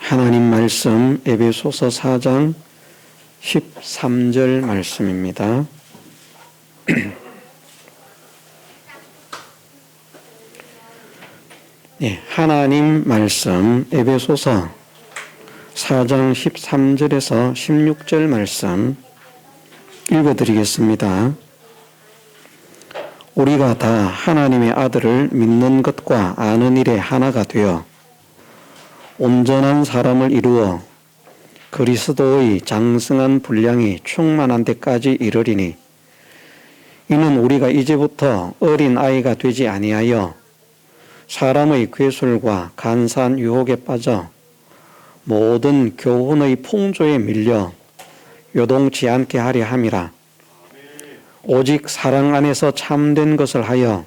하나님 말씀 에베소서 4장 13절 말씀입니다. 네, 하나님 말씀 에베소서 4장 13절에서 16절 말씀 읽어드리겠습니다. 우리가 다 하나님의 아들을 믿는 것과 아는 일에 하나가 되어 온전한 사람을 이루어 그리스도의 장성한 분량이 충만한 데까지 이르리니 이는 우리가 이제부터 어린 아이가 되지 아니하여 사람의 괴술과 간사한 유혹에 빠져 모든 교훈의 풍조에 밀려 요동치 않게 하려 함이라. 오직 사랑 안에서 참된 것을 하여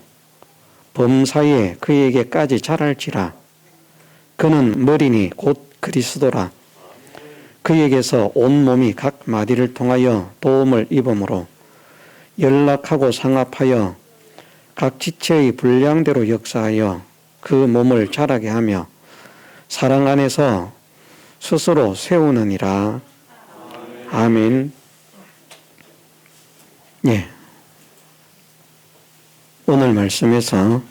범사에 그에게까지 자랄지라. 그는 머리니 곧 그리스도라. 그에게서 온 몸이 각 마디를 통하여 도움을 입음으로 연락하고 상합하여 각 지체의 분량대로 역사하여 그 몸을 자라게 하며 사랑 안에서 스스로 세우느니라. 아멘. 예. 오늘 말씀에서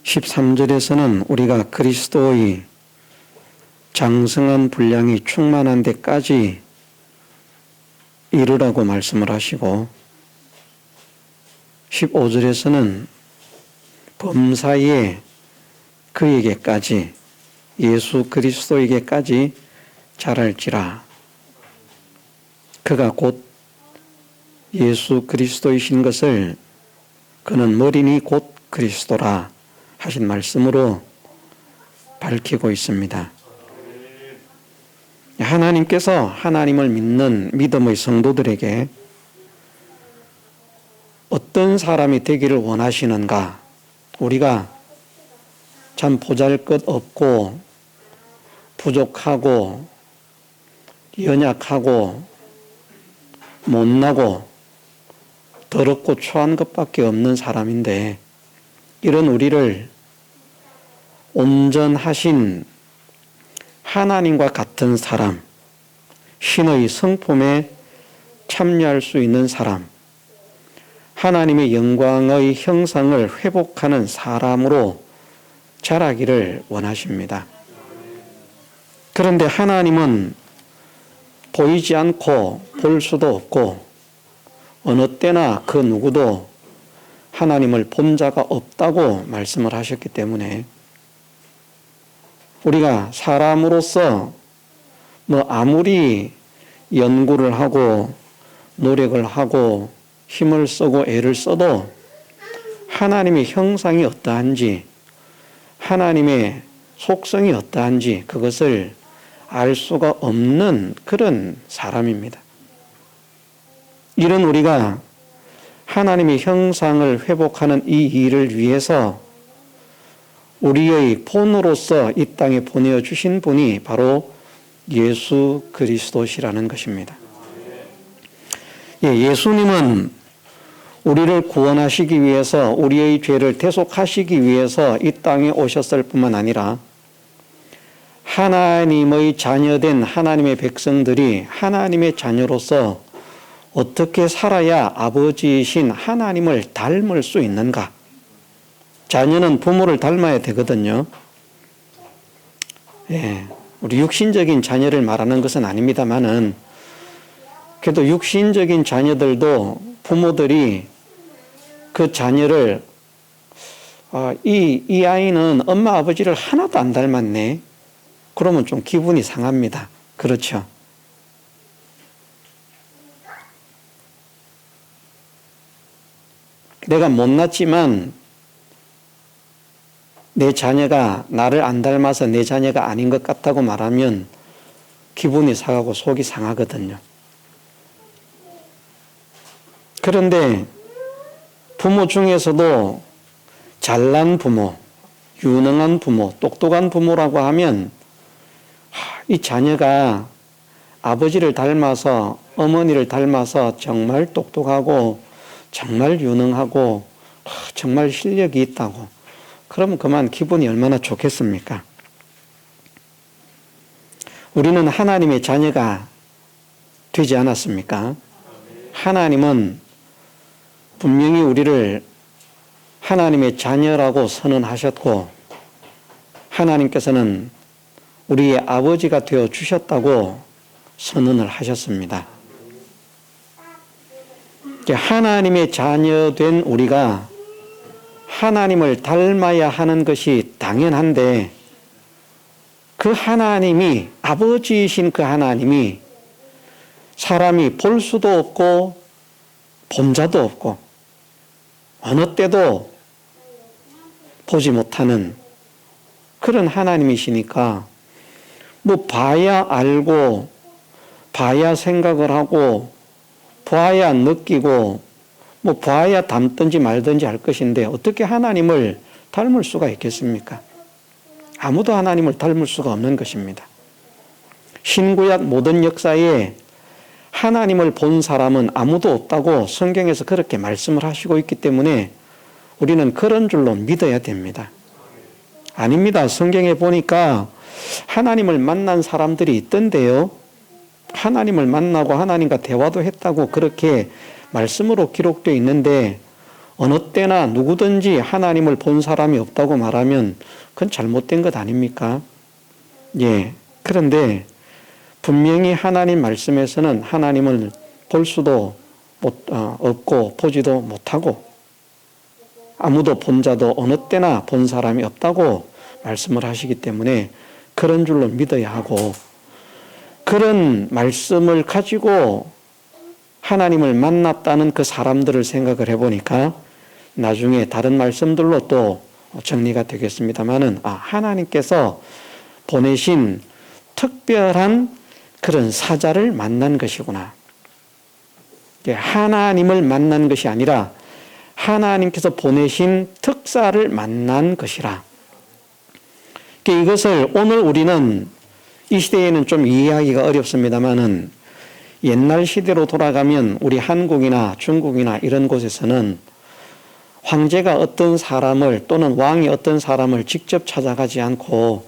13절에서는 우리가 그리스도의 장성한 분량이 충만한 데까지 이르라고 말씀을 하시고 15절에서는 범사에 그에게까지 예수 그리스도에게까지 자랄지라. 그가 곧 예수 그리스도이신 것을 그는 머리니 곧 그리스도라 하신 말씀으로 밝히고 있습니다. 하나님께서 하나님을 믿는 믿음의 성도들에게 어떤 사람이 되기를 원하시는가? 우리가 참 보잘것없고 부족하고 연약하고 못나고 더럽고 초한 것밖에 없는 사람인데 이런 우리를 온전하신 하나님과 같은 사람, 신의 성품에 참여할 수 있는 사람, 하나님의 영광의 형상을 회복하는 사람으로 자라기를 원하십니다. 그런데 하나님은 보이지 않고 볼 수도 없고 어느 때나 그 누구도 하나님을 본 자가 없다고 말씀을 하셨기 때문에 우리가 사람으로서 아무리 연구를 하고 노력을 하고 힘을 쓰고 애를 써도 하나님의 형상이 어떠한지 하나님의 속성이 어떠한지 그것을 알 수가 없는 그런 사람입니다. 이런 우리가 하나님의 형상을 회복하는 이 일을 위해서 우리의 본으로서 이 땅에 보내주신 분이 바로 예수 그리스도시라는 것입니다. 예수님은 우리를 구원하시기 위해서 우리의 죄를 대속하시기 위해서 이 땅에 오셨을 뿐만 아니라 하나님의 자녀된 하나님의 백성들이 하나님의 자녀로서 어떻게 살아야 아버지이신 하나님을 닮을 수 있는가? 자녀는 부모를 닮아야 되거든요. 우리 육신적인 자녀를 말하는 것은 아닙니다만은 그래도 육신적인 자녀들도 부모들이 그 자녀를 이 아이는 엄마 아버지를 하나도 안 닮았네. 그러면 좀 기분이 상합니다. 그렇죠? 내가 못났지만 내 자녀가 나를 안 닮아서 내 자녀가 아닌 것 같다고 말하면 기분이 상하고 속이 상하거든요. 그런데 부모 중에서도 잘난 부모, 유능한 부모, 똑똑한 부모라고 하면 이 자녀가 아버지를 닮아서 어머니를 닮아서 정말 똑똑하고 정말 유능하고 정말 실력이 있다고 그러면 그만 기분이 얼마나 좋겠습니까? 우리는 하나님의 자녀가 되지 않았습니까? 하나님은 분명히 우리를 하나님의 자녀라고 선언하셨고, 하나님께서는 우리의 아버지가 되어 주셨다고 선언을 하셨습니다. 하나님의 자녀된 우리가 하나님을 닮아야 하는 것이 당연한데, 그 하나님이, 아버지이신 그 하나님이 사람이 볼 수도 없고 본 자도 없고 어느 때도 보지 못하는 그런 하나님이시니까 뭐 봐야 알고 봐야 생각을 하고 봐야 느끼고 뭐 봐야 닮든지 말든지 할 것인데 어떻게 하나님을 닮을 수가 있겠습니까? 아무도 하나님을 닮을 수가 없는 것입니다. 신구약 모든 역사에 하나님을 본 사람은 아무도 없다고 성경에서 그렇게 말씀을 하시고 있기 때문에 우리는 그런 줄로 믿어야 됩니다. 아닙니다. 성경에 보니까 하나님을 만난 사람들이 있던데요. 하나님을 만나고 하나님과 대화도 했다고 그렇게 말씀으로 기록되어 있는데, 어느 때나 누구든지 하나님을 본 사람이 없다고 말하면 그건 잘못된 것 아닙니까? 예. 그런데 분명히 하나님 말씀에서는 하나님을 볼 수도 없고 보지도 못하고 아무도 본 자도 어느 때나 본 사람이 없다고 말씀을 하시기 때문에 그런 줄로 믿어야 하고, 그런 말씀을 가지고 하나님을 만났다는 그 사람들을 생각을 해보니까 나중에 다른 말씀들로 또 정리가 되겠습니다만은, 하나님께서 보내신 특별한 그런 사자를 만난 것이구나. 하나님을 만난 것이 아니라 하나님께서 보내신 특사를 만난 것이라. 이것을 오늘 우리는 이 시대에는 좀 이해하기가 어렵습니다만은, 옛날 시대로 돌아가면 우리 한국이나 중국이나 이런 곳에서는 황제가 어떤 사람을 또는 왕이 어떤 사람을 직접 찾아가지 않고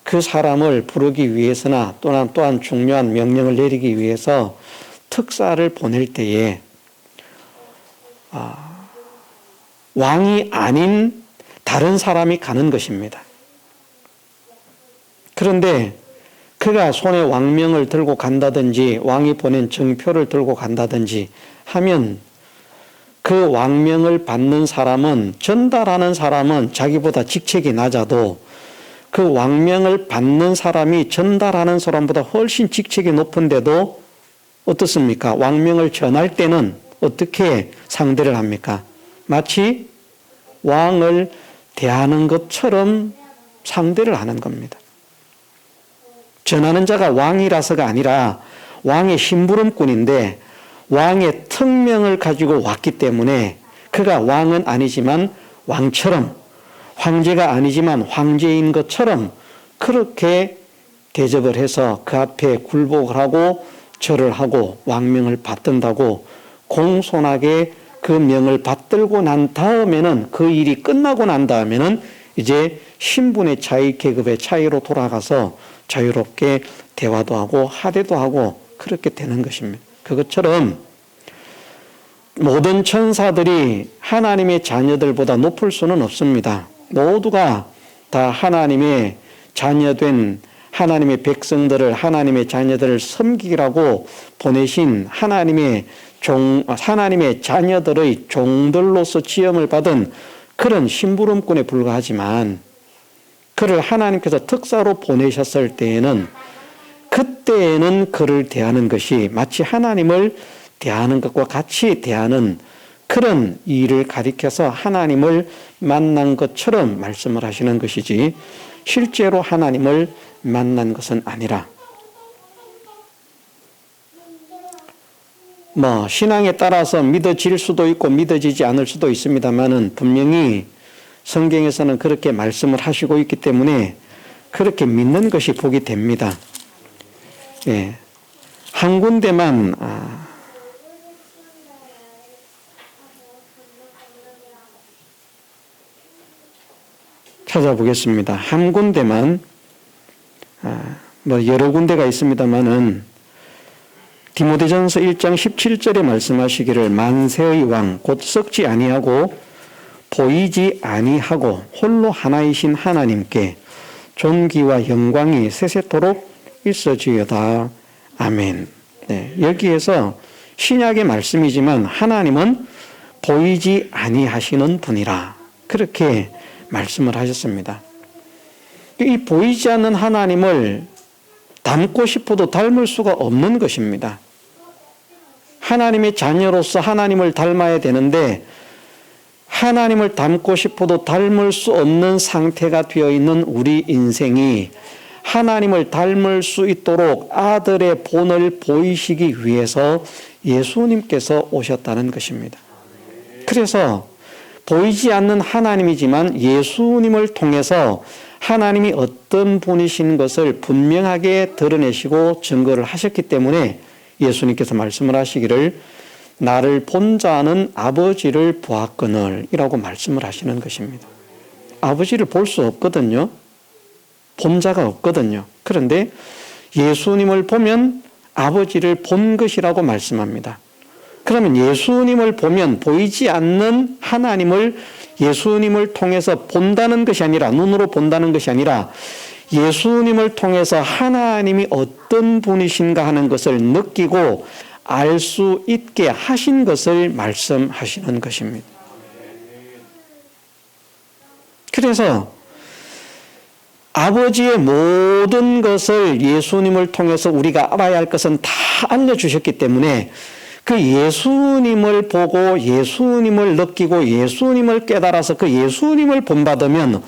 그 사람을 부르기 위해서나 또한 중요한 명령을 내리기 위해서 특사를 보낼 때에 왕이 아닌 다른 사람이 가는 것입니다. 그런데 그가 손에 왕명을 들고 간다든지 왕이 보낸 정표를 들고 간다든지 하면 그 왕명을 받는 사람은, 전달하는 사람은 자기보다 직책이 낮아도 그 왕명을 받는 사람이 전달하는 사람보다 훨씬 직책이 높은데도 어떻습니까? 왕명을 전할 때는 어떻게 상대를 합니까? 마치 왕을 대하는 것처럼 상대를 하는 겁니다. 전하는 자가 왕이라서가 아니라 왕의 심부름꾼인데 왕의 특명을 가지고 왔기 때문에 그가 왕은 아니지만 왕처럼, 황제가 아니지만 황제인 것처럼 그렇게 대접을 해서 그 앞에 굴복을 하고 절을 하고 왕명을 받든다고 공손하게 그 명을 받들고 난 다음에는, 그 일이 끝나고 난 다음에는 이제 신분의 차이, 계급의 차이로 돌아가서 자유롭게 대화도 하고 하대도 하고 그렇게 되는 것입니다. 그것처럼 모든 천사들이 하나님의 자녀들보다 높을 수는 없습니다. 모두가 다 하나님의 자녀된 하나님의 백성들을, 하나님의 자녀들을 섬기라고 보내신 하나님의 자녀들의 종들로서 지음을 받은 그런 심부름꾼에 불과하지만, 그를 하나님께서 특사로 보내셨을 때에는, 그때에는 그를 대하는 것이 마치 하나님을 대하는 것과 같이 대하는 그런 일을 가리켜서 하나님을 만난 것처럼 말씀을 하시는 것이지, 실제로 하나님을 만난 것은 아니라, 신앙에 따라서 믿어질 수도 있고 믿어지지 않을 수도 있습니다만은 분명히 성경에서는 그렇게 말씀을 하시고 있기 때문에 그렇게 믿는 것이 복이 됩니다. 예. 한 군데만 찾아보겠습니다. 한 군데만 여러 군데가 있습니다만은 디모데전서 1장 17절에 말씀하시기를 만세의 왕 곧 썩지 아니하고 보이지 아니하고 홀로 하나이신 하나님께 존귀와 영광이 세세토록 있어지어다. 아멘. 네, 여기에서 신약의 말씀이지만 하나님은 보이지 아니하시는 분이라 그렇게 말씀을 하셨습니다. 이 보이지 않는 하나님을 닮고 싶어도 닮을 수가 없는 것입니다. 하나님의 자녀로서 하나님을 닮아야 되는데 하나님을 닮고 싶어도 닮을 수 없는 상태가 되어 있는 우리 인생이 하나님을 닮을 수 있도록 아들의 본을 보이시기 위해서 예수님께서 오셨다는 것입니다. 그래서 보이지 않는 하나님이지만 예수님을 통해서 하나님이 어떤 분이신 것을 분명하게 드러내시고 증거를 하셨기 때문에 예수님께서 말씀을 하시기를 나를 본 자는 아버지를 보았거늘 이라고 말씀을 하시는 것입니다. 아버지를 볼 수 없거든요. 본 자가 없거든요. 그런데 예수님을 보면 아버지를 본 것이라고 말씀합니다. 그러면 예수님을 보면 보이지 않는 하나님을 예수님을 통해서 본다는 것이 아니라 눈으로 본다는 것이 아니라 예수님을 통해서 하나님이 어떤 분이신가 하는 것을 느끼고 알 수 있게 하신 것을 말씀하시는 것입니다. 그래서 아버지의 모든 것을 예수님을 통해서 우리가 알아야 할 것은 다 알려주셨기 때문에 그 예수님을 보고 예수님을 느끼고 예수님을 깨달아서 그 예수님을 본받으면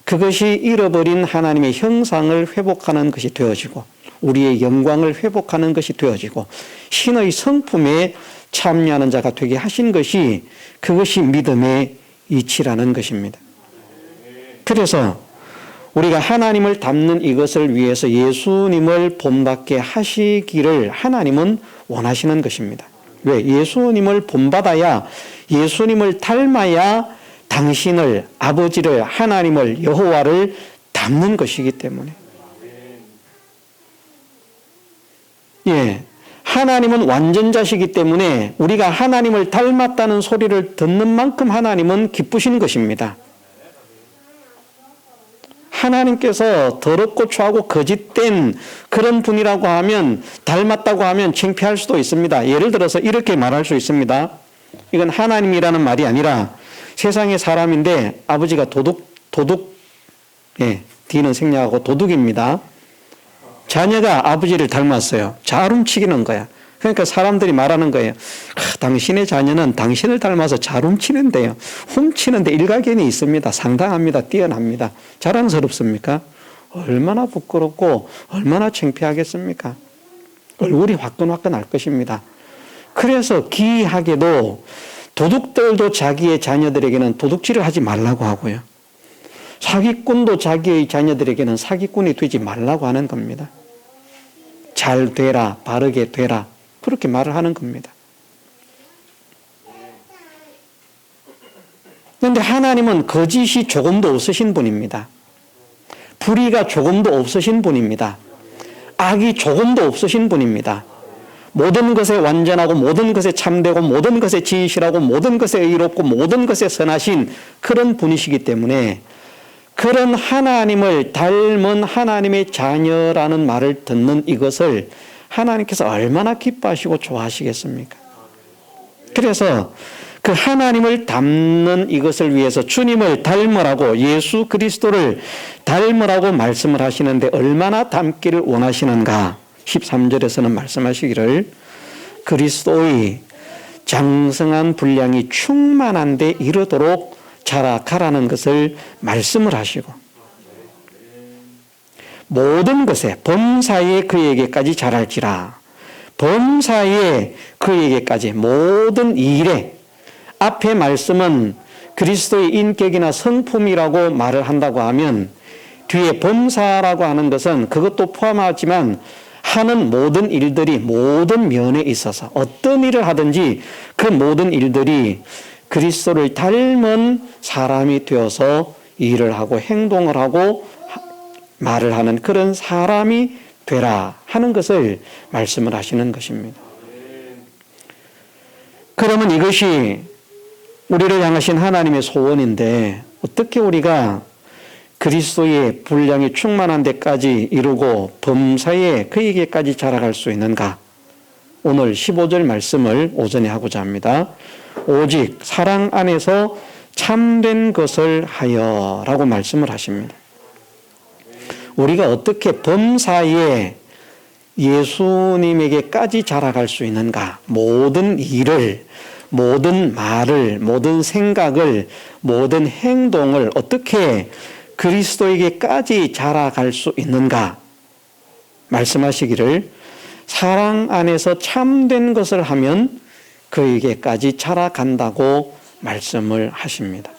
그것이 잃어버린 하나님의 형상을 회복하는 것이 되어지고 우리의 영광을 회복하는 것이 되어지고 신의 성품에 참여하는 자가 되게 하신 것이 그것이 믿음의 이치라는 것입니다. 그래서 우리가 하나님을 닮는 이것을 위해서 예수님을 본받게 하시기를 하나님은 원하시는 것입니다. 왜? 예수님을 본받아야 예수님을 닮아야 당신을 아버지를 하나님을 여호와를 닮는 것이기 때문에 하나님은 완전자시기 때문에 우리가 하나님을 닮았다는 소리를 듣는 만큼 하나님은 기쁘신 것입니다. 하나님께서 더럽고 추하고 거짓된 그런 분이라고 하면 닮았다고 하면 창피할 수도 있습니다. 예를 들어서 이렇게 말할 수 있습니다. 이건 하나님이라는 말이 아니라 세상의 사람인데 아버지가 D는 생략하고 도둑입니다. 자녀가 아버지를 닮았어요. 잘 훔치기는 거야. 그러니까 사람들이 말하는 거예요. 당신의 자녀는 당신을 닮아서 잘 훔치는데요. 훔치는데 일가견이 있습니다. 상당합니다. 뛰어납니다. 자랑스럽습니까? 얼마나 부끄럽고 얼마나 창피하겠습니까? 얼굴이 화끈화끈할 것입니다. 그래서 기이하게도 도둑들도 자기의 자녀들에게는 도둑질을 하지 말라고 하고요. 사기꾼도 자기의 자녀들에게는 사기꾼이 되지 말라고 하는 겁니다. 잘 되라, 바르게 되라, 그렇게 말을 하는 겁니다. 그런데 하나님은 거짓이 조금도 없으신 분입니다. 불의가 조금도 없으신 분입니다. 악이 조금도 없으신 분입니다. 모든 것에 완전하고 모든 것에 참되고 모든 것에 진실하고 모든 것에 의롭고 모든 것에 선하신 그런 분이시기 때문에 그런 하나님을 닮은 하나님의 자녀라는 말을 듣는 이것을 하나님께서 얼마나 기뻐하시고 좋아하시겠습니까? 그래서 그 하나님을 닮는 이것을 위해서 주님을 닮으라고 예수 그리스도를 닮으라고 말씀을 하시는데 얼마나 닮기를 원하시는가? 13절에서는 말씀하시기를 그리스도의 장성한 분량이 충만한 데 이르도록 자라가라는 것을 말씀을 하시고 모든 것에 범사에 그에게까지 자랄지라. 범사에 그에게까지 모든 일에 앞에 말씀은 그리스도의 인격이나 성품이라고 말을 한다고 하면 뒤에 범사라고 하는 것은 그것도 포함하지만 하는 모든 일들이 모든 면에 있어서 어떤 일을 하든지 그 모든 일들이 그리스도를 닮은 사람이 되어서 일을 하고 행동을 하고 말을 하는 그런 사람이 되라 하는 것을 말씀을 하시는 것입니다. 그러면 이것이 우리를 향하신 하나님의 소원인데 어떻게 우리가 그리스도의 분량이 충만한 데까지 이루고 범사에 그에게까지 자라갈 수 있는가? 오늘 15절 말씀을 오전에 하고자 합니다. 오직 사랑 안에서 참된 것을 하여 라고 말씀을 하십니다. 우리가 어떻게 범사에 예수님에게까지 자라갈 수 있는가? 모든 일을, 모든 말을, 모든 생각을, 모든 행동을 어떻게 그리스도에게까지 자라갈 수 있는가? 말씀하시기를 사랑 안에서 참된 것을 하면 그에게까지 자라간다고 말씀을 하십니다.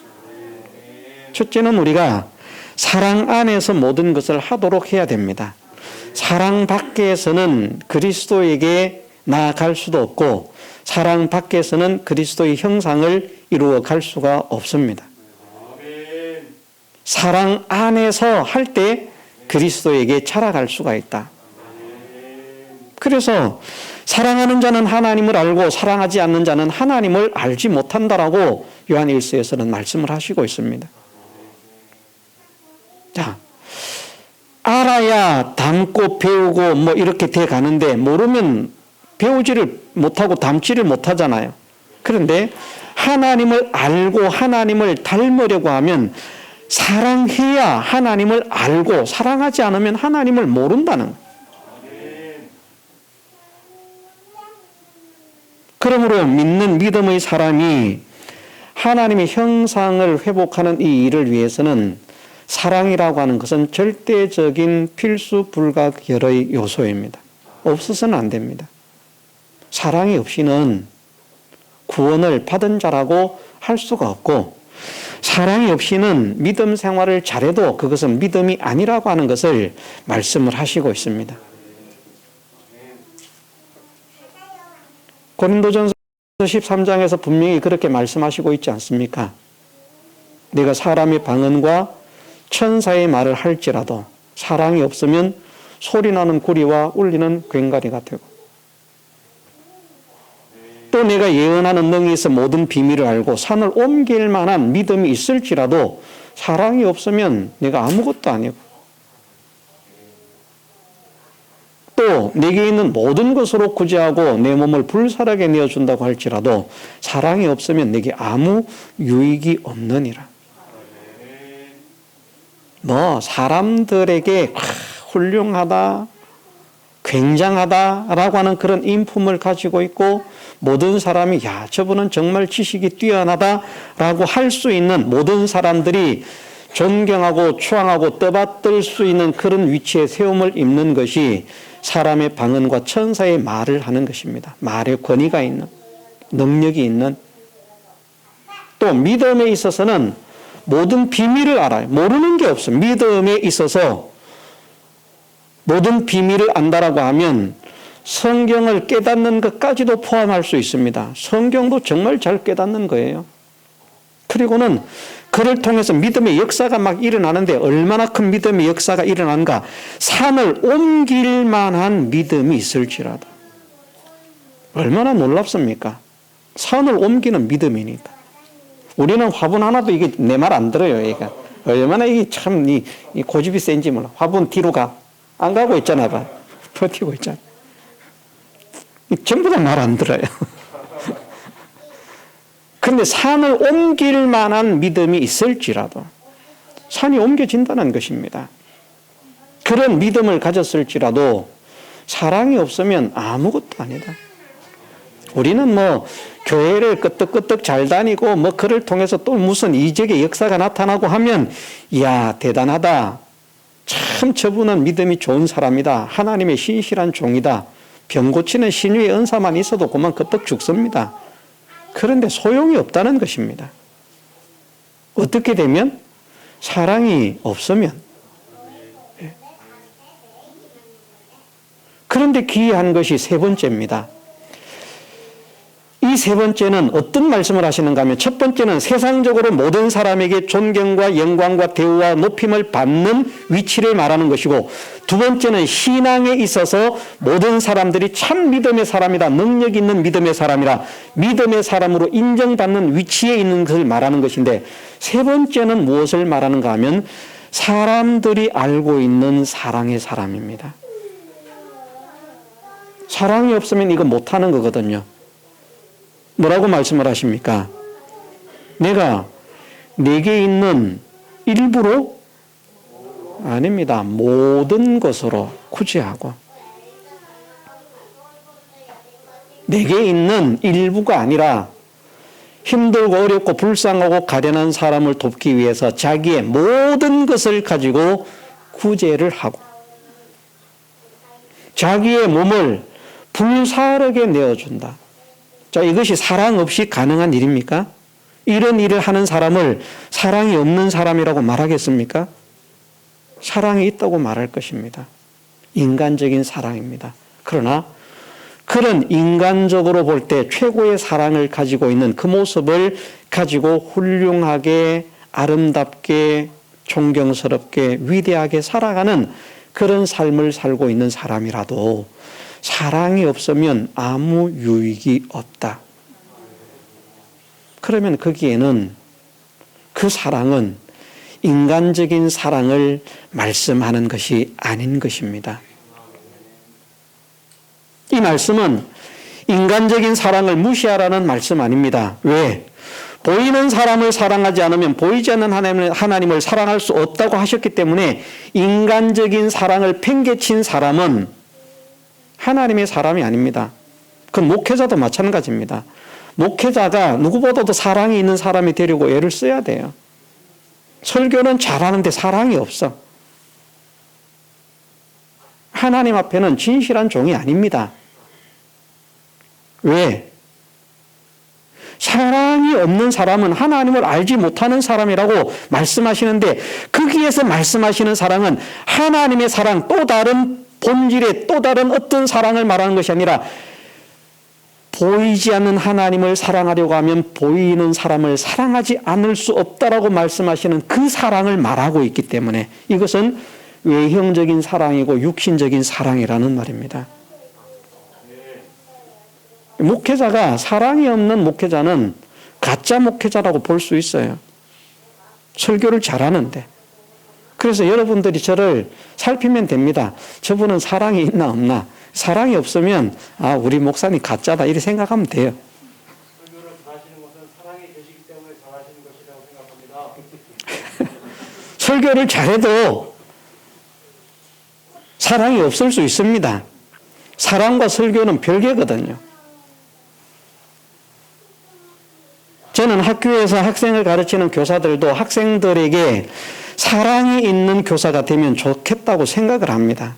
첫째는 우리가 사랑 안에서 모든 것을 하도록 해야 됩니다. 사랑 밖에서는 그리스도에게 나아갈 수도 없고 사랑 밖에서는 그리스도의 형상을 이루어 갈 수가 없습니다. 사랑 안에서 할 때 그리스도에게 자라갈 수가 있다. 그래서 사랑하는 자는 하나님을 알고 사랑하지 않는 자는 하나님을 알지 못한다라고 요한 1서에서는 말씀을 하시고 있습니다. 자, 알아야 담고 배우고 뭐 이렇게 돼 가는데 모르면 배우지를 못하고 담지를 못하잖아요. 그런데 하나님을 알고 하나님을 닮으려고 하면 사랑해야 하나님을 알고 사랑하지 않으면 하나님을 모른다는 거예요. 그러므로 믿는 믿음의 사람이 하나님의 형상을 회복하는 이 일을 위해서는 사랑이라고 하는 것은 절대적인 필수 불가결의 요소입니다. 없어서는 안 됩니다. 사랑이 없이는 구원을 받은 자라고 할 수가 없고 사랑이 없이는 믿음 생활을 잘해도 그것은 믿음이 아니라고 하는 것을 말씀을 하시고 있습니다. 고린도전서 13장에서 분명히 그렇게 말씀하시고 있지 않습니까? 내가 사람의 방언과 천사의 말을 할지라도 사랑이 없으면 소리나는 구리와 울리는 괭가리가 되고 또 내가 예언하는 능히 있어 모든 비밀을 알고 산을 옮길 만한 믿음이 있을지라도 사랑이 없으면 내가 아무것도 아니고 또 내게 있는 모든 것으로 구제하고 내 몸을 불살하게 내어준다고 할지라도 사랑이 없으면 내게 아무 유익이 없느니라. 뭐 사람들에게 훌륭하다, 굉장하다라고 하는 그런 인품을 가지고 있고 모든 사람이 야 저분은 정말 지식이 뛰어나다라고 할 수 있는 모든 사람들이 존경하고 추앙하고 떠받들 수 있는 그런 위치에 세움을 입는 것이 사람의 방언과 천사의 말을 하는 것입니다. 말의 권위가 있는, 능력이 있는. 또 믿음에 있어서는 모든 비밀을 알아요. 모르는 게 없어요. 믿음에 있어서 모든 비밀을 안다라고 하면 성경을 깨닫는 것까지도 포함할 수 있습니다. 성경도 정말 잘 깨닫는 거예요. 그리고는 그를 통해서 믿음의 역사가 막 일어나는데 얼마나 큰 믿음의 역사가 일어나는가. 산을 옮길 만한 믿음이 있을지라도. 얼마나 놀랍습니까? 산을 옮기는 믿음이니까. 우리는 화분 하나도 이게 내 말 안 들어요. 얘가. 얼마나 이게 참 이 고집이 센지 몰라. 화분 뒤로 가. 안 가고 있잖아. 봐. 버티고 있잖아. 전부 다 말 안 들어요. 그런데 산을 옮길 만한 믿음이 있을지라도 산이 옮겨진다는 것입니다. 그런 믿음을 가졌을지라도 사랑이 없으면 아무것도 아니다. 우리는 뭐 교회를 끄떡끄떡 잘 다니고 뭐 그를 통해서 또 무슨 이적의 역사가 나타나고 하면 이야 대단하다. 참 저분은 믿음이 좋은 사람이다. 하나님의 신실한 종이다. 병 고치는 신유의 은사만 있어도 그만 끄떡 죽습니다. 그런데 소용이 없다는 것입니다. 어떻게 되면? 사랑이 없으면. 그런데 기이한 것이 세 번째입니다. 이 이 세 번째는 어떤 말씀을 하시는가 하면, 첫 번째는 세상적으로 모든 사람에게 존경과 영광과 대우와 높임을 받는 위치를 말하는 것이고, 두 번째는 신앙에 있어서 모든 사람들이 참 믿음의 사람이다, 능력 있는 믿음의 사람이라, 믿음의 사람으로 인정받는 위치에 있는 것을 말하는 것인데, 세 번째는 무엇을 말하는가 하면 사람들이 알고 있는 사랑의 사람입니다. 사랑이 없으면 이거 못하는 거거든요. 뭐라고 말씀을 하십니까? 내가 내게 있는 일부로? 아닙니다. 모든 것으로 구제하고, 내게 있는 일부가 아니라 힘들고 어렵고 불쌍하고 가련한 사람을 돕기 위해서 자기의 모든 것을 가지고 구제를 하고, 자기의 몸을 불사르게 내어준다. 자, 이것이 사랑 없이 가능한 일입니까? 이런 일을 하는 사람을 사랑이 없는 사람이라고 말하겠습니까? 사랑이 있다고 말할 것입니다. 인간적인 사랑입니다. 그러나 그런 인간적으로 볼 때 최고의 사랑을 가지고 있는 그 모습을 가지고 훌륭하게, 아름답게, 존경스럽게, 위대하게 살아가는 그런 삶을 살고 있는 사람이라도 사랑이 없으면 아무 유익이 없다. 그러면 거기에는, 그 사랑은 인간적인 사랑을 말씀하는 것이 아닌 것입니다. 이 말씀은 인간적인 사랑을 무시하라는 말씀 아닙니다. 왜? 보이는 사람을 사랑하지 않으면 보이지 않는 하나님을 사랑할 수 없다고 하셨기 때문에, 인간적인 사랑을 팽개친 사람은 하나님의 사람이 아닙니다. 그 목회자도 마찬가지입니다. 목회자가 누구보다도 사랑이 있는 사람이 되려고 애를 써야 돼요. 설교는 잘하는데 사랑이 없어. 하나님 앞에는 진실한 종이 아닙니다. 왜? 사랑이 없는 사람은 하나님을 알지 못하는 사람이라고 말씀하시는데, 거기에서 말씀하시는 사랑은 하나님의 사랑, 또 다른 본질의 또 다른 어떤 사랑을 말하는 것이 아니라, 보이지 않는 하나님을 사랑하려고 하면 보이는 사람을 사랑하지 않을 수 없다라고 말씀하시는 그 사랑을 말하고 있기 때문에, 이것은 외형적인 사랑이고 육신적인 사랑이라는 말입니다. 목회자가, 사랑이 없는 목회자는 가짜 목회자라고 볼 수 있어요. 설교를 잘하는데. 그래서 여러분들이 저를 살피면 됩니다. 저분은 사랑이 있나 없나. 사랑이 없으면 우리 목사님 가짜다 이렇게 생각하면 돼요. 설교를 잘하시는 것은 사랑이 계시기 때문에 잘하시는 것이라고 생각합니다. 설교를 잘해도 사랑이 없을 수 있습니다. 사랑과 설교는 별개거든요. 저는 학교에서 학생을 가르치는 교사들도 학생들에게 사랑이 있는 교사가 되면 좋겠다고 생각을 합니다.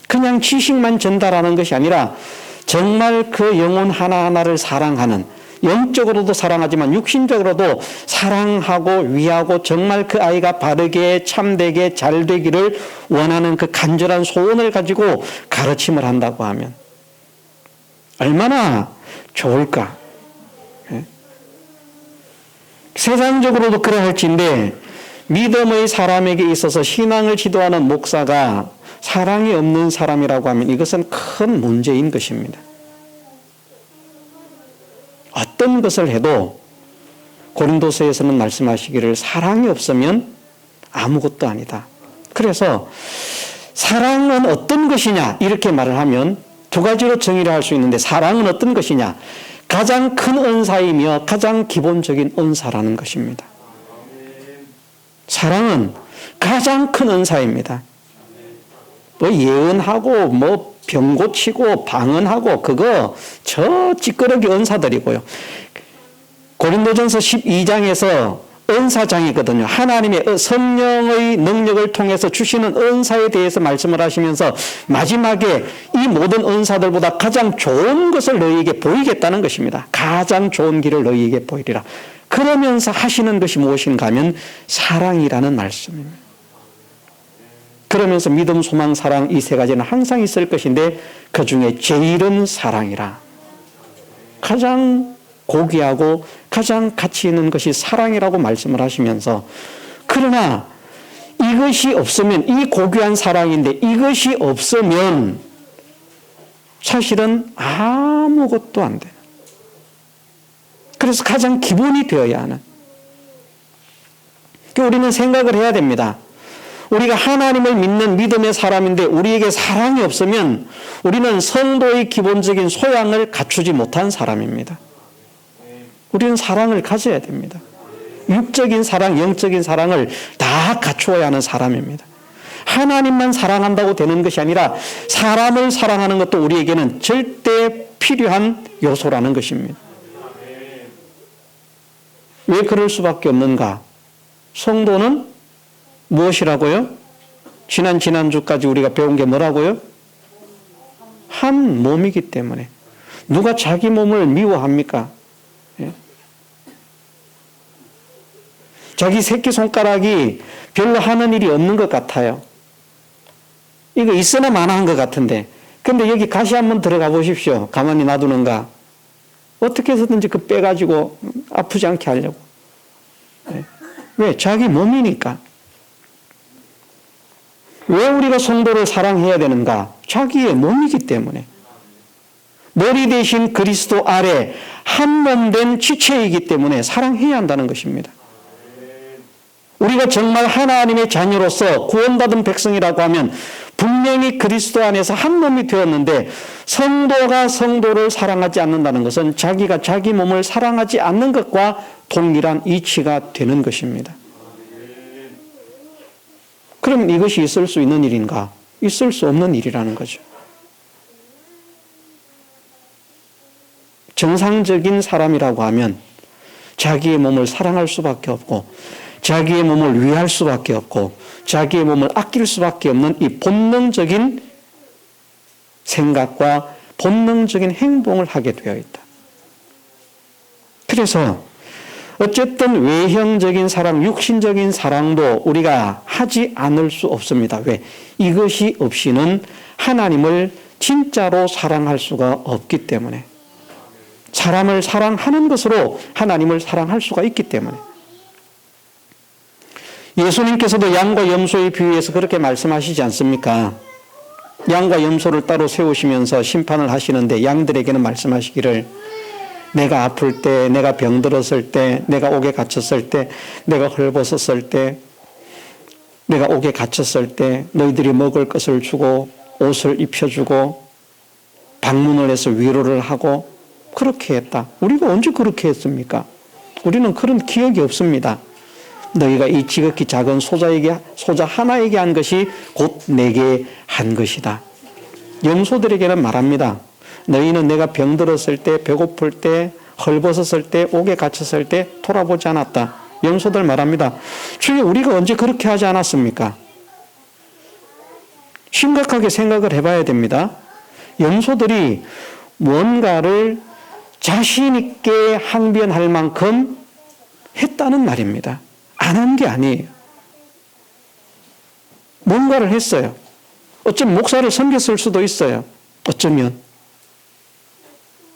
그냥 지식만 전달하는 것이 아니라 정말 그 영혼 하나하나를 사랑하는, 영적으로도 사랑하지만 육신적으로도 사랑하고 위하고 정말 그 아이가 바르게 참되게 잘 되기를 원하는 그 간절한 소원을 가지고 가르침을 한다고 하면 얼마나 좋을까. 세상적으로도 그러할진데, 믿음의 사람에게 있어서 신앙을 지도하는 목사가 사랑이 없는 사람이라고 하면 이것은 큰 문제인 것입니다. 어떤 것을 해도 고린도서에서는 말씀하시기를 사랑이 없으면 아무것도 아니다. 그래서 사랑은 어떤 것이냐 이렇게 말을 하면 두 가지로 정의를 할 수 있는데, 사랑은 어떤 것이냐? 가장 큰 은사이며 가장 기본적인 은사라는 것입니다. 사랑은 가장 큰 은사입니다. 뭐 예언하고 뭐 병 고치고 방언하고 그거 저 찌끄러기 은사들이고요. 고린도전서 12장에서 은사장이거든요. 하나님의 성령의 능력을 통해서 주시는 은사에 대해서 말씀을 하시면서 마지막에 이 모든 은사들보다 가장 좋은 것을 너희에게 보이겠다는 것입니다. 가장 좋은 길을 너희에게 보이리라. 그러면서 하시는 것이 무엇인가 하면 사랑이라는 말씀입니다. 그러면서 믿음, 소망, 사랑 이 세 가지는 항상 있을 것인데 그 중에 제일은 사랑이라. 가장 고귀하고 가장 가치 있는 것이 사랑이라고 말씀을 하시면서, 그러나 이것이 없으면, 이 고귀한 사랑인데 이것이 없으면 사실은 아무것도 안 돼요. 그래서 가장 기본이 되어야 하는. 우리는 생각을 해야 됩니다. 우리가 하나님을 믿는 믿음의 사람인데 우리에게 사랑이 없으면 우리는 성도의 기본적인 소양을 갖추지 못한 사람입니다. 우리는 사랑을 가져야 됩니다. 육적인 사랑, 영적인 사랑을 다 갖추어야 하는 사람입니다. 하나님만 사랑한다고 되는 것이 아니라 사람을 사랑하는 것도 우리에게는 절대 필요한 요소라는 것입니다. 왜 그럴 수밖에 없는가? 성도는 무엇이라고요? 지난주까지 우리가 배운 게 뭐라고요? 한 몸이기 때문에. 누가 자기 몸을 미워합니까? 예? 자기 새끼손가락이 별로 하는 일이 없는 것 같아요. 이거 있으나 마나한 것 같은데. 근데 여기 가시 한번 들어가 보십시오. 가만히 놔두는가? 어떻게 해서든지 그 빼가지고 아프지 않게 하려고. 네. 왜? 자기 몸이니까. 왜 우리가 성도를 사랑해야 되는가? 자기의 몸이기 때문에. 머리 대신 그리스도 아래 한 몸 된 지체이기 때문에 사랑해야 한다는 것입니다. 우리가 정말 하나님의 자녀로서 구원받은 백성이라고 하면 분명히 그리스도 안에서 한 몸이 되었는데, 성도가 성도를 사랑하지 않는다는 것은 자기가 자기 몸을 사랑하지 않는 것과 동일한 이치가 되는 것입니다. 그러면 이것이 있을 수 있는 일인가? 있을 수 없는 일이라는 거죠. 정상적인 사람이라고 하면 자기의 몸을 사랑할 수밖에 없고, 자기의 몸을 위할 수밖에 없고, 자기의 몸을 아낄 수밖에 없는 이 본능적인 생각과 본능적인 행동을 하게 되어 있다. 그래서 어쨌든 외형적인 사랑, 육신적인 사랑도 우리가 하지 않을 수 없습니다. 왜? 이것이 없이는 하나님을 진짜로 사랑할 수가 없기 때문에. 사람을 사랑하는 것으로 하나님을 사랑할 수가 있기 때문에. 예수님께서도 양과 염소의 비유에서 그렇게 말씀하시지 않습니까? 양과 염소를 따로 세우시면서 심판을 하시는데 양들에게는 말씀하시기를, 내가 아플 때, 내가 병들었을 때, 내가 옥에 갇혔을 때, 내가 헐벗었을 때, 내가 옥에 갇혔을 때 너희들이 먹을 것을 주고 옷을 입혀주고 방문을 해서 위로를 하고 그렇게 했다. 우리가 언제 그렇게 했습니까? 우리는 그런 기억이 없습니다. 너희가 이 지극히 작은 소자 하나에게 한 것이 곧 내게 한 것이다. 염소들에게는 말합니다. 너희는 내가 병들었을 때, 배고플 때, 헐벗었을 때, 옥에 갇혔을 때 돌아보지 않았다. 염소들 말합니다. 주님, 우리가 언제 그렇게 하지 않았습니까? 심각하게 생각을 해봐야 됩니다. 염소들이 뭔가를 자신 있게 항변할 만큼 했다는 말입니다. 안 한 게 아니에요. 뭔가를 했어요. 어쩌면 목사를 섬겼을 수도 있어요. 어쩌면.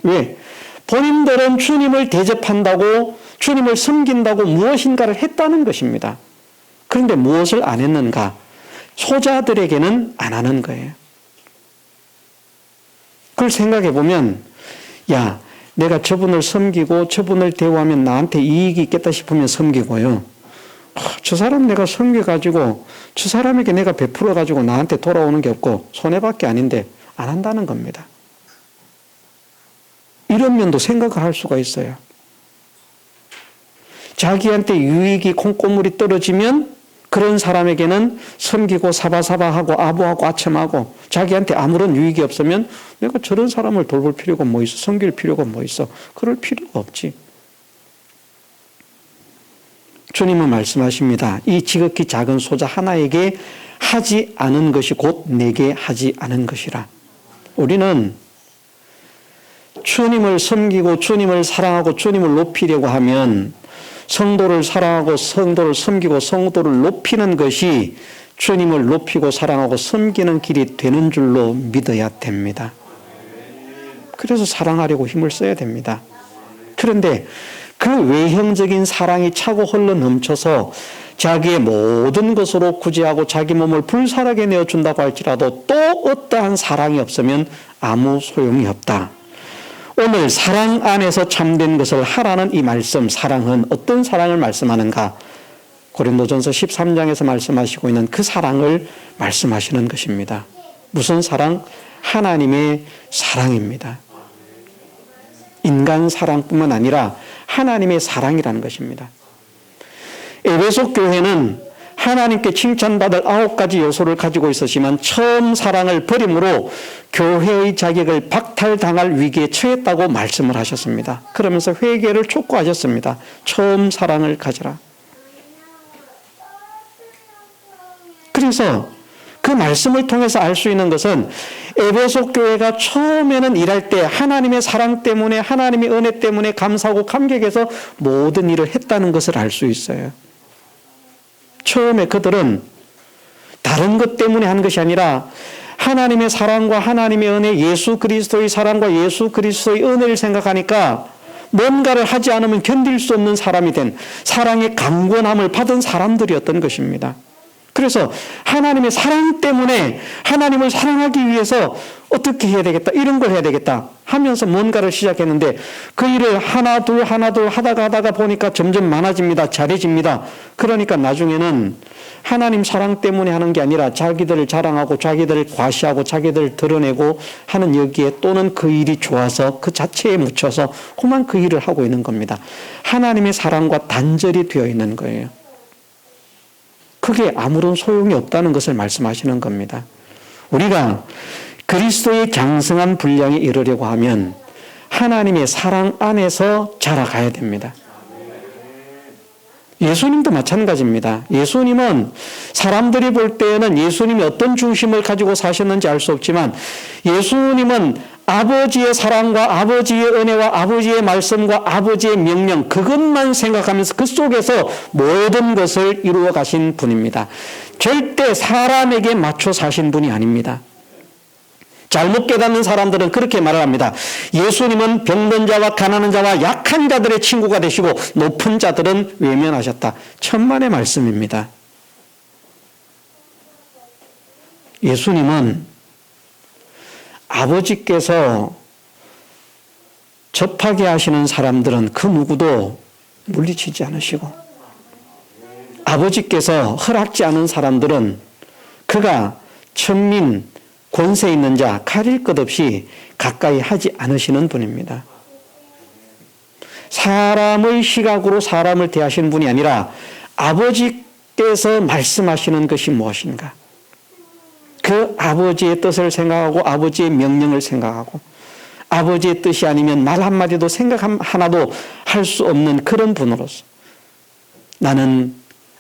왜? 본인들은 주님을 대접한다고, 주님을 섬긴다고 무엇인가를 했다는 것입니다. 그런데 무엇을 안 했는가? 소자들에게는 안 하는 거예요. 그걸 생각해 보면, 야, 내가 저분을 섬기고 저분을 대우하면 나한테 이익이 있겠다 싶으면 섬기고요. 저 사람 내가 섬겨가지고 저 사람에게 내가 베풀어가지고 나한테 돌아오는 게 없고 손해밖에 아닌데 안 한다는 겁니다. 이런 면도 생각을 할 수가 있어요. 자기한테 유익이 콩고물이 떨어지면 그런 사람에게는 섬기고 사바사바하고 아부하고 아첨하고, 자기한테 아무런 유익이 없으면 내가 저런 사람을 돌볼 필요가 뭐 있어? 섬길 필요가 뭐 있어? 그럴 필요가 없지. 주님은 말씀하십니다. 이 지극히 작은 소자 하나에게 하지 않은 것이 곧 내게 하지 않은 것이라. 우리는 주님을 섬기고 주님을 사랑하고 주님을 높이려고 하면 성도를 사랑하고 성도를 섬기고 성도를 높이는 것이 주님을 높이고 사랑하고 섬기는 길이 되는 줄로 믿어야 됩니다. 그래서 사랑하려고 힘을 써야 됩니다. 그런데 그 외형적인 사랑이 차고 흘러 넘쳐서 자기의 모든 것으로 구제하고 자기 몸을 불살하게 내어준다고 할지라도 또 어떠한 사랑이 없으면 아무 소용이 없다. 오늘 사랑 안에서 참된 것을 하라는 이 말씀, 사랑은 어떤 사랑을 말씀하는가? 고린도전서 13장에서 말씀하시고 있는 그 사랑을 말씀하시는 것입니다. 무슨 사랑? 하나님의 사랑입니다. 인간 사랑뿐만 아니라 하나님의 사랑이라는 것입니다. 에베소 교회는 하나님께 칭찬받을 9가지 요소를 가지고 있었지만 처음 사랑을 버림으로 교회의 자격을 박탈당할 위기에 처했다고 말씀을 하셨습니다. 그러면서 회개를 촉구하셨습니다. 처음 사랑을 가져라. 그래서 그 말씀을 통해서 알 수 있는 것은 에베소 교회가 처음에는 일할 때 하나님의 사랑 때문에 하나님의 은혜 때문에 감사하고 감격해서 모든 일을 했다는 것을 알 수 있어요. 처음에 그들은 다른 것 때문에 한 것이 아니라 하나님의 사랑과 하나님의 은혜, 예수 그리스도의 사랑과 예수 그리스도의 은혜를 생각하니까 뭔가를 하지 않으면 견딜 수 없는 사람이 된 사랑의 강권함을 받은 사람들이었던 것입니다. 그래서 하나님의 사랑 때문에 하나님을 사랑하기 위해서 어떻게 해야 되겠다, 이런 걸 해야 되겠다 하면서 뭔가를 시작했는데 그 일을 하나 둘 하다가 보니까 점점 많아집니다. 잘해집니다. 그러니까 나중에는 하나님 사랑 때문에 하는 게 아니라 자기들을 자랑하고 자기들을 과시하고 자기들을 드러내고 하는 여기에 또는 그 일이 좋아서 그 자체에 묻혀서 그만 그 일을 하고 있는 겁니다. 하나님의 사랑과 단절이 되어 있는 거예요. 그게 아무런 소용이 없다는 것을 말씀하시는 겁니다. 우리가 그리스도의 장성한 분량에 이르려고 하면 하나님의 사랑 안에서 자라가야 됩니다. 예수님도 마찬가지입니다. 예수님은 사람들이 볼 때에는 예수님이 어떤 중심을 가지고 사셨는지 알 수 없지만 예수님은 아버지의 사랑과 아버지의 은혜와 아버지의 말씀과 아버지의 명령, 그것만 생각하면서 그 속에서 모든 것을 이루어 가신 분입니다. 절대 사람에게 맞춰 사신 분이 아닙니다. 잘못 깨닫는 사람들은 그렇게 말을 합니다. 예수님은 병든 자와 가난한 자와 약한 자들의 친구가 되시고 높은 자들은 외면하셨다. 천만의 말씀입니다. 예수님은 아버지께서 접하게 하시는 사람들은 그 누구도 물리치지 않으시고 아버지께서 허락지 않은 사람들은 그가 천민, 권세 있는 자 가릴 것 없이 가까이 하지 않으시는 분입니다. 사람의 시각으로 사람을 대하시는 분이 아니라 아버지께서 말씀하시는 것이 무엇인가? 그 아버지의 뜻을 생각하고 아버지의 명령을 생각하고 아버지의 뜻이 아니면 말 한마디도 생각 하나도 할 수 없는 그런 분으로서 나는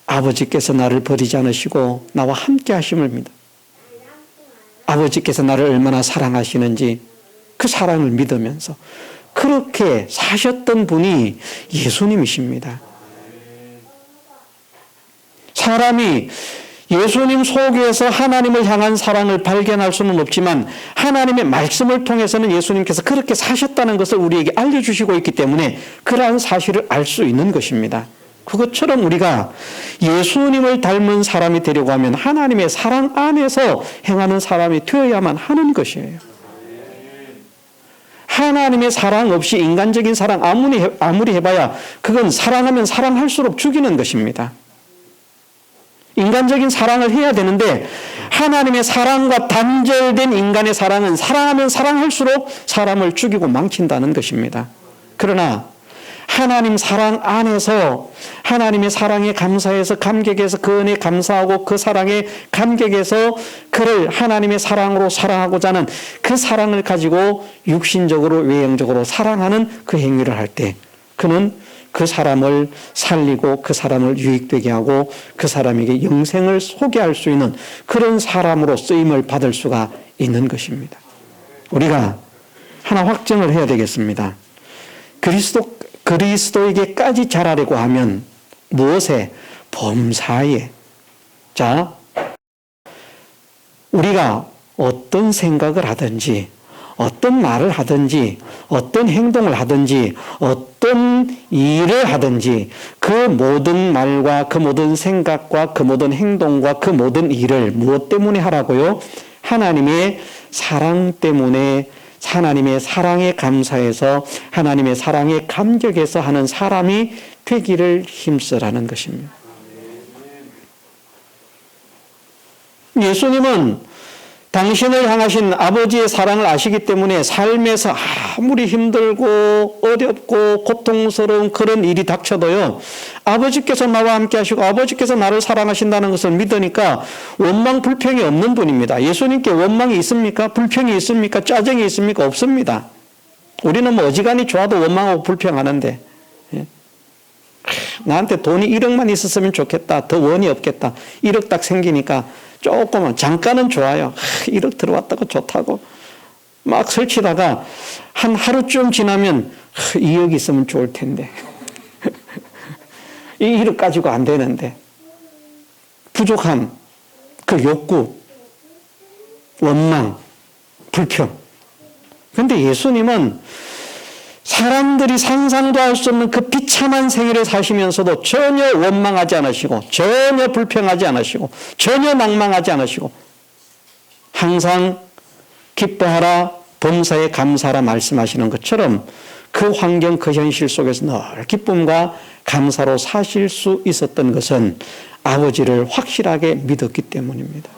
아버지께서 나를 버리지 않으시고 나와 함께 하심을 믿어. 아버지께서 나를 얼마나 사랑하시는지 그 사랑을 믿으면서 그렇게 사셨던 분이 예수님이십니다. 사람이 예수님 속에서 하나님을 향한 사랑을 발견할 수는 없지만 하나님의 말씀을 통해서는 예수님께서 그렇게 사셨다는 것을 우리에게 알려주시고 있기 때문에 그러한 사실을 알 수 있는 것입니다. 그것처럼 우리가 예수님을 닮은 사람이 되려고 하면 하나님의 사랑 안에서 행하는 사람이 되어야만 하는 것이에요. 하나님의 사랑 없이 인간적인 사랑 아무리 해봐야 그건 사랑하면 사랑할수록 죽이는 것입니다. 인간적인 사랑을 해야 되는데 하나님의 사랑과 단절된 인간의 사랑은 사랑하면 사랑할수록 사람을 죽이고 망친다는 것입니다. 그러나 하나님 사랑 안에서 하나님의 사랑에 감사해서 감격해서 그 은혜에 감사하고 그 사랑에 감격해서 그를 하나님의 사랑으로 사랑하고자 하는 그 사랑을 가지고 육신적으로 외형적으로 사랑하는 그 행위를 할 때 그는 그 사람을 살리고 그 사람을 유익되게 하고 그 사람에게 영생을 소개할 수 있는 그런 사람으로 쓰임을 받을 수가 있는 것입니다. 우리가 하나 확정을 해야 되겠습니다. 그리스도에게까지 자라려고 하면 무엇에? 범사에. 자, 우리가 어떤 생각을 하든지 어떤 말을 하든지 어떤 행동을 하든지 어떤 일을 하든지 그 모든 말과 그 모든 생각과 그 모든 행동과 그 모든 일을 무엇 때문에 하라고요? 하나님의 사랑 때문에, 하나님의 사랑에 감사해서 하나님의 사랑에 감격해서 하는 사람이 되기를 힘쓰라는 것입니다. 예수님은 당신을 향하신 아버지의 사랑을 아시기 때문에 삶에서 아무리 힘들고 어렵고 고통스러운 그런 일이 닥쳐도요, 아버지께서 나와 함께 하시고 아버지께서 나를 사랑하신다는 것을 믿으니까 원망 불평이 없는 분입니다. 예수님께 원망이 있습니까? 불평이 있습니까? 짜증이 있습니까? 없습니다. 우리는 뭐 어지간히 좋아도 원망하고 불평하는데, 나한테 돈이 1억만 있었으면 좋겠다, 더 원이 없겠다, 1억 딱 생기니까 조금은 잠깐은 좋아요. 1억 들어왔다고 좋다고 막 설치다가 한 하루쯤 지나면 2억 있으면 좋을 텐데 이 1억 가지고 안 되는데, 부족함, 그 욕구, 원망, 불평. 그런데 예수님은 사람들이 상상도 할 수 없는 그 비참한 생애를 사시면서도 전혀 원망하지 않으시고 전혀 불평하지 않으시고 전혀 낭망하지 않으시고 항상 기뻐하라, 범사에 감사하라 말씀하시는 것처럼 그 환경, 그 현실 속에서 늘 기쁨과 감사로 사실 수 있었던 것은 아버지를 확실하게 믿었기 때문입니다.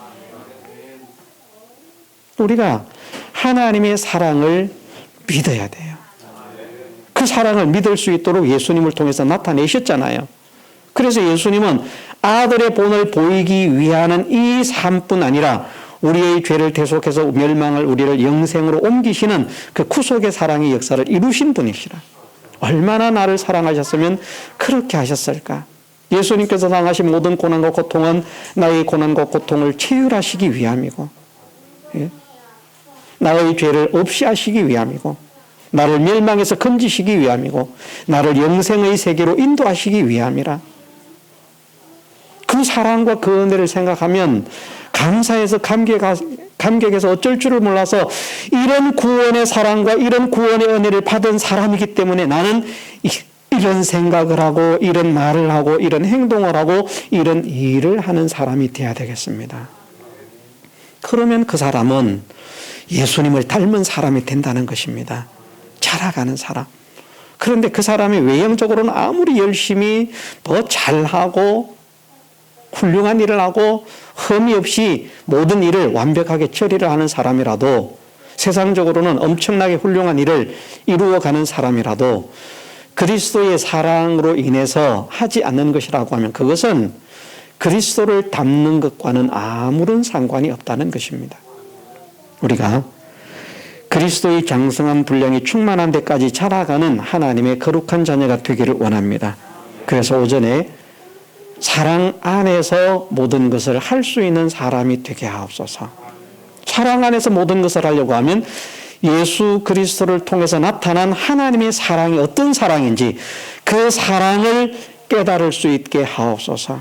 우리가 하나님의 사랑을 믿어야 돼요. 그 사랑을 믿을 수 있도록 예수님을 통해서 나타내셨잖아요. 그래서 예수님은 아들의 본을 보이기 위하는 이 삶뿐 아니라 우리의 죄를 대속해서 멸망을 우리를 영생으로 옮기시는 그 구속의 사랑의 역사를 이루신 분이시라. 얼마나 나를 사랑하셨으면 그렇게 하셨을까? 예수님께서 당하신 모든 고난과 고통은 나의 고난과 고통을 체휼하시기 위함이고, 나의 죄를 없이 하시기 위함이고, 나를 멸망에서 건지시기 위함이고, 나를 영생의 세계로 인도하시기 위함이라. 그 사랑과 그 은혜를 생각하면 감사해서 감격해서 어쩔 줄을 몰라서 이런 구원의 사랑과 이런 구원의 은혜를 받은 사람이기 때문에 나는 이런 생각을 하고 이런 말을 하고 이런 행동을 하고 이런 일을 하는 사람이 되어야 되겠습니다. 그러면 그 사람은 예수님을 닮은 사람이 된다는 것입니다. 자라가는 사람. 그런데 그 사람이 외형적으로는 아무리 열심히 더 잘하고 훌륭한 일을 하고 흠이 없이 모든 일을 완벽하게 처리를 하는 사람이라도, 세상적으로는 엄청나게 훌륭한 일을 이루어가는 사람이라도 그리스도의 사랑으로 인해서 하지 않는 것이라고 하면 그것은 그리스도를 닮는 것과는 아무런 상관이 없다는 것입니다. 우리가 그리스도의 장성한 분량이 충만한 데까지 자라가는 하나님의 거룩한 자녀가 되기를 원합니다. 그래서 오전에 사랑 안에서 모든 것을 할 수 있는 사람이 되게 하옵소서. 사랑 안에서 모든 것을 하려고 하면 예수 그리스도를 통해서 나타난 하나님의 사랑이 어떤 사랑인지 그 사랑을 깨달을 수 있게 하옵소서.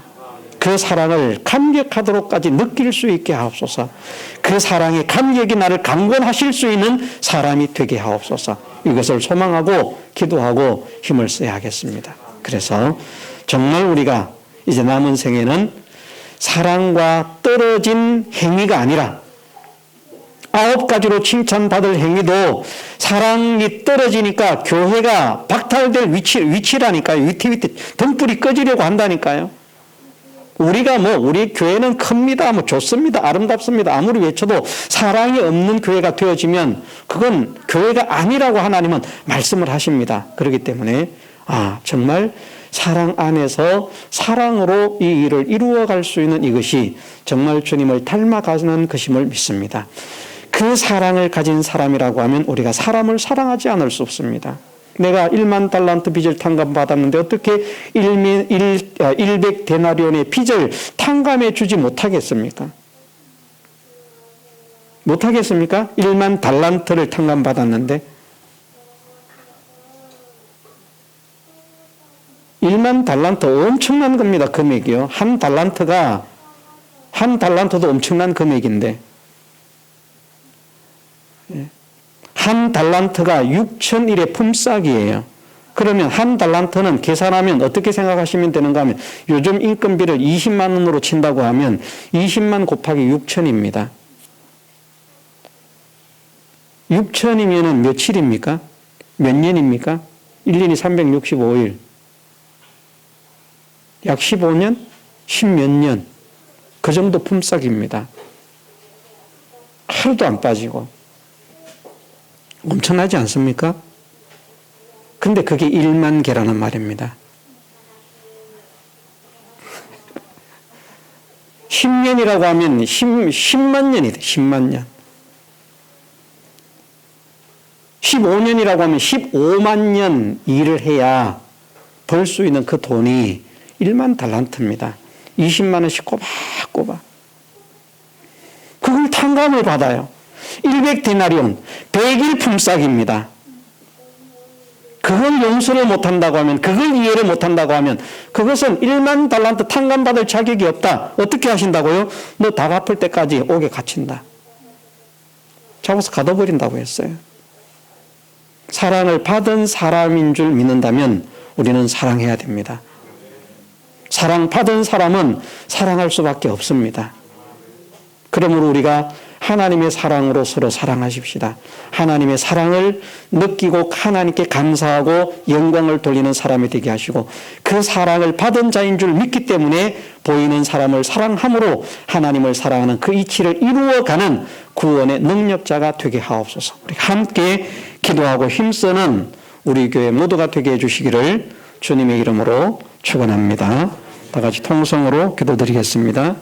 그 사랑을 감격하도록까지 느낄 수 있게 하옵소서. 그 사랑의 감격이 나를 강권하실 수 있는 사람이 되게 하옵소서. 이것을 소망하고 기도하고 힘을 써야 하겠습니다. 그래서 정말 우리가 이제 남은 생에는 사랑과 떨어진 행위가 아니라 9가지로 칭찬받을 행위도 사랑이 떨어지니까 교회가 박탈될 위치라니까요. 위태위태 등불이 꺼지려고 한다니까요. 우리가 우리 교회는 큽니다, 좋습니다, 아름답습니다 아무리 외쳐도 사랑이 없는 교회가 되어지면 그건 교회가 아니라고 하나님은 말씀을 하십니다. 그렇기 때문에 정말 사랑 안에서 사랑으로 이 일을 이루어갈 수 있는 이것이 정말 주님을 닮아가는 것임을 믿습니다. 그 사랑을 가진 사람이라고 하면 우리가 사람을 사랑하지 않을 수 없습니다. 내가 1만 달란트 빚을 탕감받았는데 어떻게 100 데나리온의 빚을 탕감해 주지 못하겠습니까? 못하겠습니까? 1만 달란트를 탕감받았는데 1만 달란트 엄청난 겁니다. 금액이요. 한 달란트도 엄청난 금액인데 한 달란트가 6,001의 품삯이에요. 그러면 한 달란트는 계산하면 어떻게 생각하시면 되는가 하면 요즘 인건비를 20만 원으로 친다고 하면 20만 곱하기 6,000입니다. 6,000이면 며칠입니까? 몇 년입니까? 1년이 365일. 약 15년? 10몇 년. 그 정도 품삯입니다. 하루도 안 빠지고. 엄청나지 않습니까? 근데 그게 1만 개라는 말입니다. 10년이라고 하면 10만 년이 돼. 10만 년. 15년이라고 하면 15만 년 일을 해야 벌 수 있는 그 돈이 1만 달란트입니다. 20만 원씩 꼬박꼬박. 그걸 탕감을 받아요. 100데나리온, 100일 품삯입니다. 그걸 용서를 못한다고 하면, 그걸 이해를 못한다고 하면 그것은 1만 달란트 탕감받을 자격이 없다. 어떻게 하신다고요? 너 다 갚을 때까지 옥에 갇힌다. 잡아서 가둬버린다고 했어요. 사랑을 받은 사람인 줄 믿는다면 우리는 사랑해야 됩니다. 사랑받은 사람은 사랑할 수밖에 없습니다. 그러므로 우리가 하나님의 사랑으로 서로 사랑하십시다. 하나님의 사랑을 느끼고 하나님께 감사하고 영광을 돌리는 사람이 되게 하시고 그 사랑을 받은 자인 줄 믿기 때문에 보이는 사람을 사랑함으로 하나님을 사랑하는 그 이치를 이루어가는 구원의 능력자가 되게 하옵소서. 우리 함께 기도하고 힘쓰는 우리 교회 모두가 되게 해주시기를 주님의 이름으로 축원합니다. 다 같이 통성으로 기도드리겠습니다.